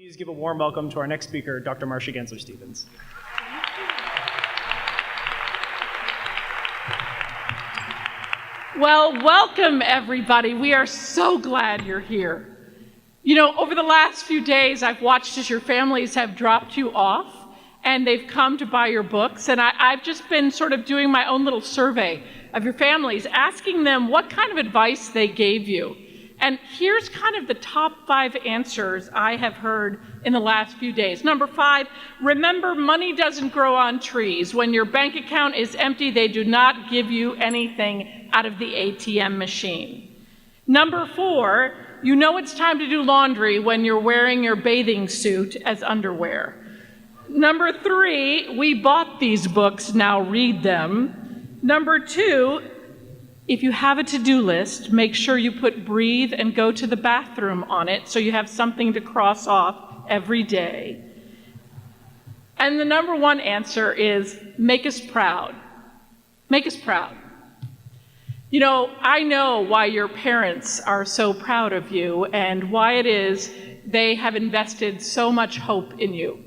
Please give a warm welcome to our next speaker, Dr. Marcia Ganzler-Stevens. Well, welcome everybody. We are so glad you're here. You know, over the last few days, I've watched as your families have dropped you off and they've come to buy your books. And I've just been sort of doing my own little survey of your families, asking them what kind of advice they gave you. And here's kind of the top 5 answers I have heard in the last few days. Number 5, remember, money doesn't grow on trees. When your bank account is empty, they do not give you anything out of the ATM machine. Number 4, you know it's time to do laundry when you're wearing your bathing suit as underwear. Number 3, we bought these books, now read them. Number 2, if you have a to-do list, make sure you put breathe and go to the bathroom on it so you have something to cross off every day. And the number 1 answer is make us proud. Make us proud. You know, I know why your parents are so proud of you and why it is they have invested so much hope in you.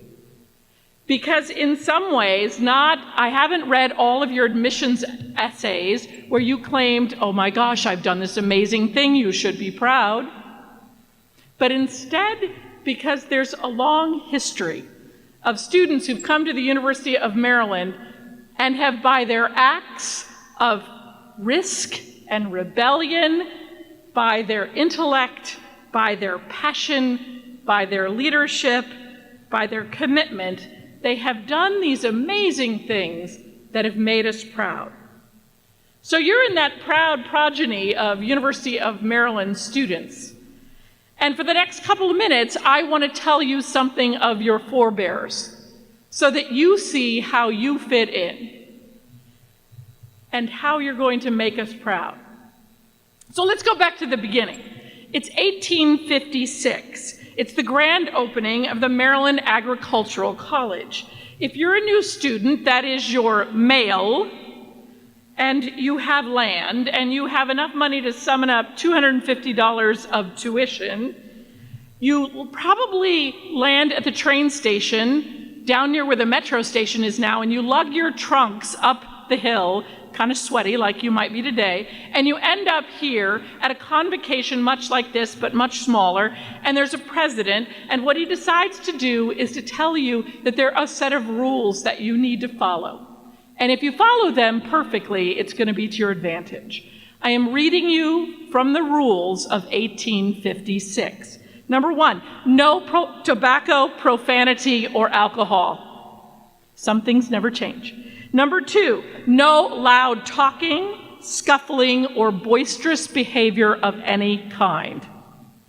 Because in some ways, I haven't read all of your admissions essays where you claimed, oh my gosh, I've done this amazing thing, you should be proud. But instead, because there's a long history of students who've come to the University of Maryland and have, by their acts of risk and rebellion, by their intellect, by their passion, by their leadership, by their commitment, they have done these amazing things that have made us proud. So you're in that proud progeny of University of Maryland students. And for the next couple of minutes, I want to tell you something of your forebears so that you see how you fit in and how you're going to make us proud. So let's go back to the beginning. It's 1856. It's the grand opening of the Maryland Agricultural College. If you're a new student, that is your male, and you have land, and you have enough money to summon up $250 of tuition, you will probably land at the train station down near where the metro station is now, and you lug your trunks up the hill, kind of sweaty like you might be today, and you end up here at a convocation much like this, but much smaller, and there's a president, and what he decides to do is to tell you that there are a set of rules that you need to follow. And if you follow them perfectly, it's going to be to your advantage. I am reading you from the rules of 1856. Number 1, no tobacco, profanity, or alcohol. Some things never change. Number 2, no loud talking, scuffling, or boisterous behavior of any kind.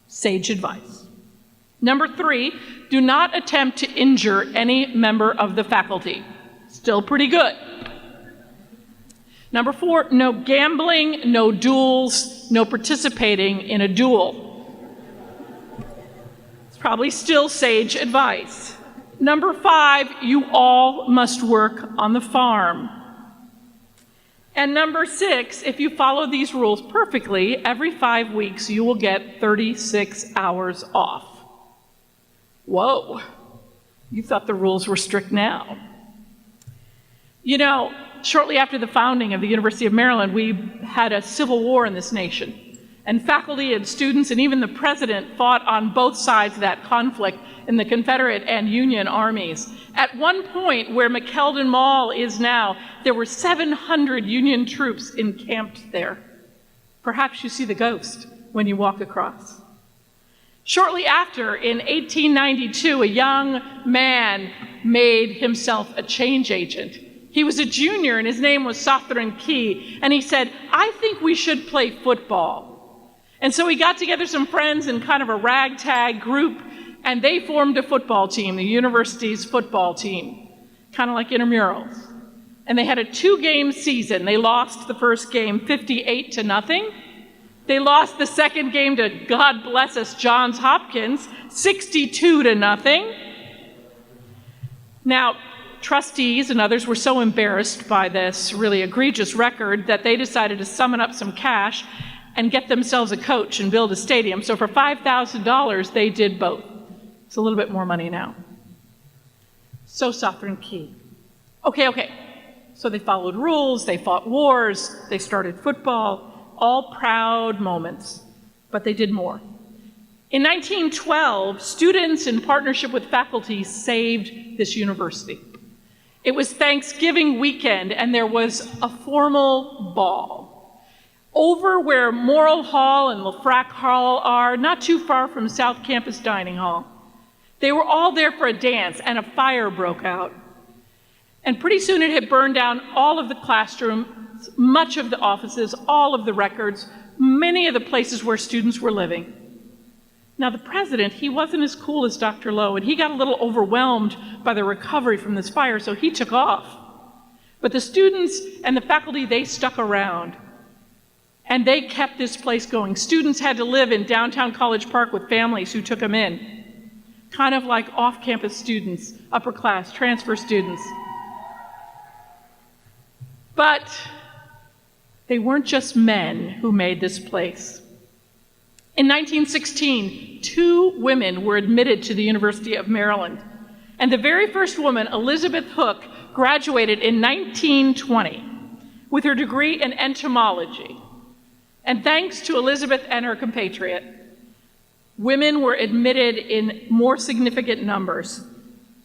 Sage advice. Number 3, do not attempt to injure any member of the faculty. Still pretty good. Number 4, no gambling, no duels, no participating in a duel. It's probably still sage advice. Number 5, you all must work on the farm. And number 6, if you follow these rules perfectly, every 5 weeks you will get 36 hours off. Whoa, you thought the rules were strict now. You know, shortly after the founding of the University of Maryland, we had a civil war in this nation. And faculty and students and even the president fought on both sides of that conflict in the Confederate and Union armies. At one point, where McKeldin Mall is now, there were 700 Union troops encamped there. Perhaps you see the ghost when you walk across. Shortly after, in 1892, a young man made himself a change agent. He was a junior, and his name was Sotheran Key, and he said, I think we should play football. And so he got together some friends in kind of a ragtag group, and they formed a football team, the university's football team, kind of like intramurals. And they had a 2-game season. They lost the first game 58-0. They lost the second game to, God bless us, Johns Hopkins, 62-0. Now, trustees and others were so embarrassed by this really egregious record that they decided to summon up some cash and get themselves a coach and build a stadium. So for $5,000, they did both. It's a little bit more money now. So sovereignty. Okay. So they followed rules, they fought wars, they started football, all proud moments, but they did more. In 1912, students in partnership with faculty saved this university. It was Thanksgiving weekend, and there was a formal ball over where Morrill Hall and Lafrac Hall are, not too far from South Campus Dining Hall. They were all there for a dance, and a fire broke out. And pretty soon it had burned down all of the classrooms, much of the offices, all of the records, many of the places where students were living. Now the president, he wasn't as cool as Dr. Lowe, and he got a little overwhelmed by the recovery from this fire, so he took off. But the students and the faculty, they stuck around, and they kept this place going. Students had to live in downtown College Park with families who took them in, kind of like off-campus students, upper class, transfer students. But they weren't just men who made this place. In 1916, 2 women were admitted to the University of Maryland, and the very first woman, Elizabeth Hook, graduated in 1920 with her degree in entomology. And thanks to Elizabeth and her compatriot, women were admitted in more significant numbers,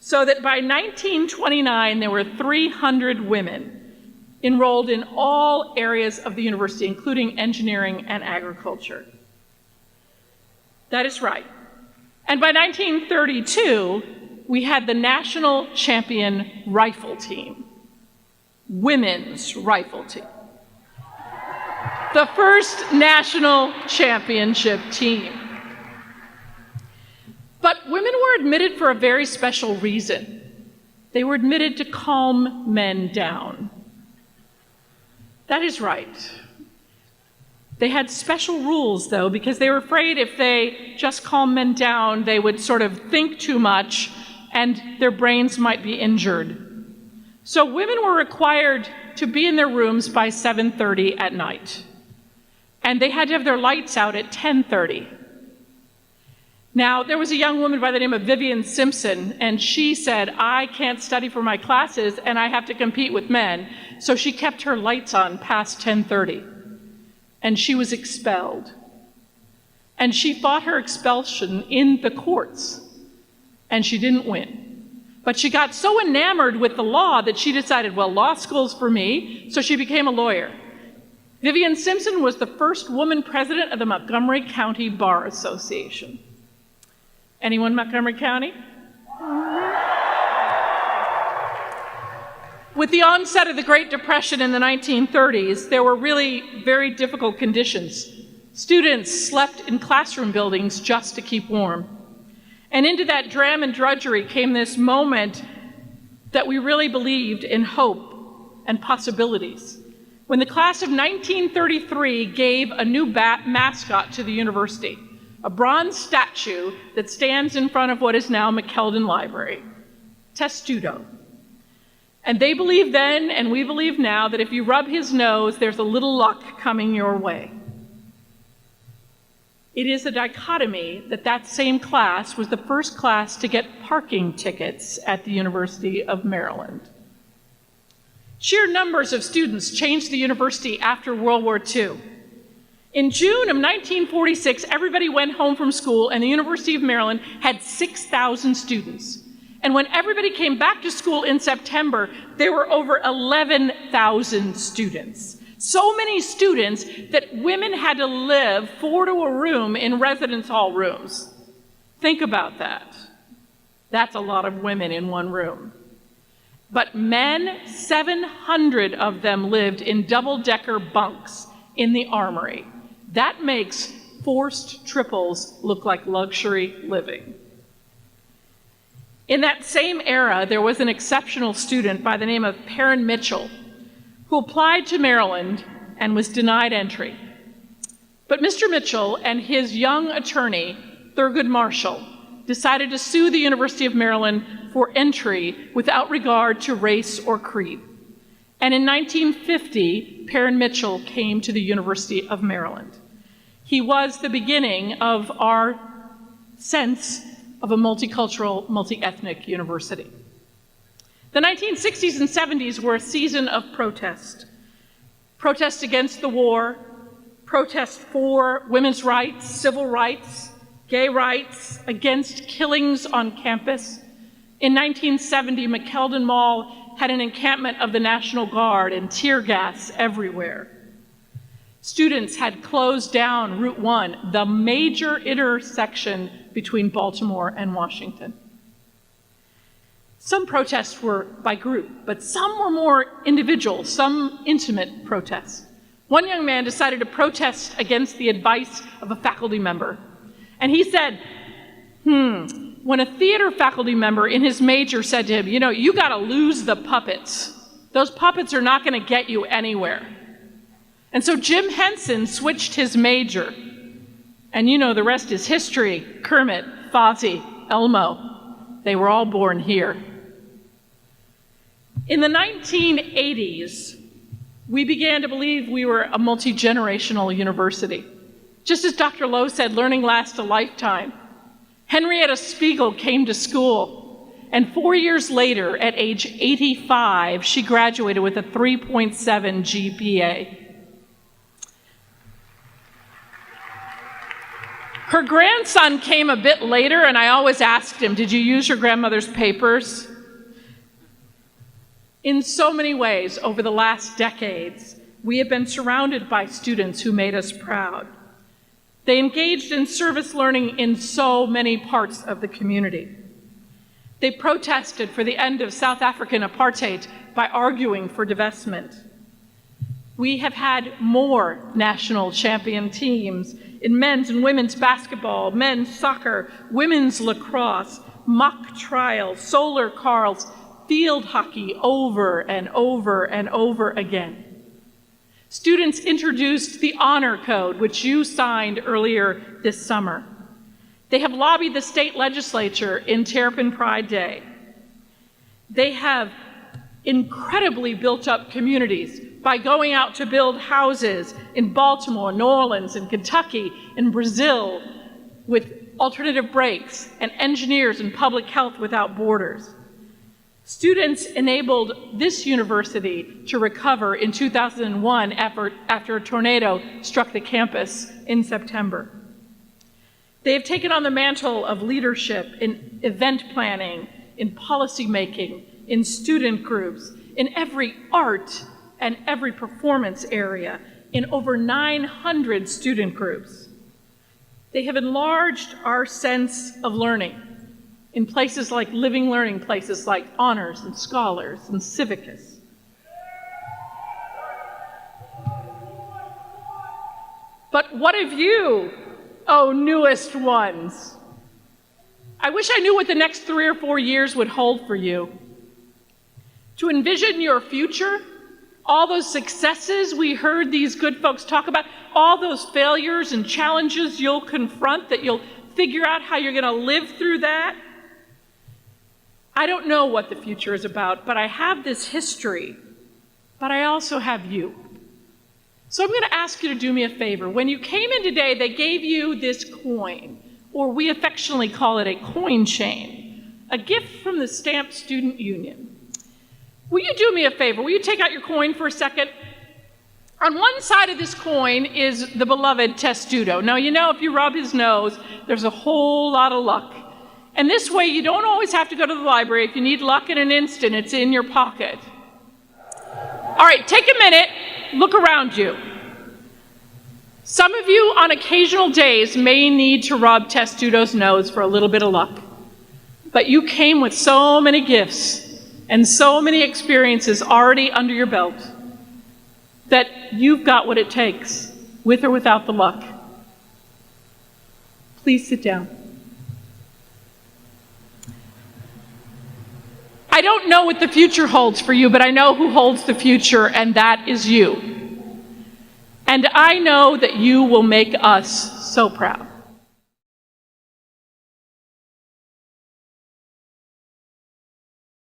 so that by 1929 there were 300 women enrolled in all areas of the university, including engineering and agriculture. That is right. And by 1932, we had the national champion rifle team, women's rifle team. The first national championship team. But women were admitted for a very special reason. They were admitted to calm men down. That is right. They had special rules, though, because they were afraid if they just calmed men down, they would sort of think too much and their brains might be injured. So women were required to be in their rooms by 7:30 at night. And they had to have their lights out at 10:30. Now, there was a young woman by the name of Vivian Simpson, and she said, I can't study for my classes and I have to compete with men. So she kept her lights on past 10:30. And she was expelled. And she fought her expulsion in the courts, and she didn't win. But she got so enamored with the law that she decided, well, law school's for me, so she became a lawyer. Vivian Simpson was the first woman president of the Montgomery County Bar Association. Anyone Montgomery County? With the onset of the Great Depression in the 1930s, there were really very difficult conditions. Students slept in classroom buildings just to keep warm. And into that dram and drudgery came this moment that we really believed in hope and possibilities. When the class of 1933 gave a new mascot to the university, a bronze statue that stands in front of what is now McKeldin Library, Testudo. And they believed then, and we believe now, that if you rub his nose, there's a little luck coming your way. It is a dichotomy that that same class was the first class to get parking tickets at the University of Maryland. Sheer numbers of students changed the university after World War II. In June of 1946, everybody went home from school, and the University of Maryland had 6,000 students. And when everybody came back to school in September, there were over 11,000 students. So many students that women had to live 4 to a room in residence hall rooms. Think about that. That's a lot of women in one room. But men, 700 of them lived in double-decker bunks in the Armory. That makes forced triples look like luxury living. In that same era, there was an exceptional student by the name of Perrin Mitchell who applied to Maryland and was denied entry. But Mr. Mitchell and his young attorney, Thurgood Marshall, decided to sue the University of Maryland for entry without regard to race or creed. And in 1950, Perrin Mitchell came to the University of Maryland. He was the beginning of our sense of a multicultural, multi-ethnic university. The 1960s and 70s were a season of protest. Protest against the war, protest for women's rights, civil rights, gay rights, against killings on campus. In 1970, McKeldin Mall had an encampment of the National Guard and tear gas everywhere. Students had closed down Route 1, the major intersection between Baltimore and Washington. Some protests were by group, but some were more individual, some intimate protests. One young man decided to protest against the advice of a faculty member. And he said, when a theater faculty member in his major said to him, you know, you gotta lose the puppets. Those puppets are not gonna get you anywhere. And so Jim Henson switched his major. And you know, the rest is history. Kermit, Fozzie, Elmo, they were all born here. In the 1980s, we began to believe we were a multi-generational university. Just as Dr. Lowe said, learning lasts a lifetime. Henrietta Spiegel came to school, and 4 years later, at age 85, she graduated with a 3.7 GPA. Her grandson came a bit later, and I always asked him, did you use your grandmother's papers? In so many ways, over the last decades, we have been surrounded by students who made us proud. They engaged in service learning in so many parts of the community. They protested for the end of South African apartheid by arguing for divestment. We have had more national champion teams in men's and women's basketball, men's soccer, women's lacrosse, mock trials, solar cars, field hockey over and over and over again. Students introduced the Honor Code, which you signed earlier this summer. They have lobbied the state legislature in Terrapin Pride Day. They have incredibly built up communities by going out to build houses in Baltimore, New Orleans, and Kentucky, in Brazil, with alternative breaks, and engineers in public health without borders. Students enabled this university to recover in 2001 after a tornado struck the campus in September. They have taken on the mantle of leadership in event planning, in policy making, in student groups, in every art and every performance area, in over 900 student groups. They have enlarged our sense of learning in places like living learning places like Honors and Scholars and Civicus. But what of you, oh newest ones? I wish I knew what the next 3 or 4 years would hold for you. To envision your future, all those successes we heard these good folks talk about, all those failures and challenges you'll confront, that you'll figure out how you're gonna live through that. I don't know what the future is about, but I have this history, but I also have you. So I'm going to ask you to do me a favor. When you came in today, they gave you this coin, or we affectionately call it a coin chain, a gift from the Stamp Student Union. Will you do me a favor? Will you take out your coin for a second? On one side of this coin is the beloved Testudo. Now, you know, if you rub his nose, there's a whole lot of luck. And this way, you don't always have to go to the library. If you need luck in an instant, it's in your pocket. All right, take a minute, look around you. Some of you on occasional days may need to rub Testudo's nose for a little bit of luck. But you came with so many gifts and so many experiences already under your belt that you've got what it takes, with or without the luck. Please sit down. I don't know what the future holds for you, but I know who holds the future, and that is you. And I know that you will make us so proud.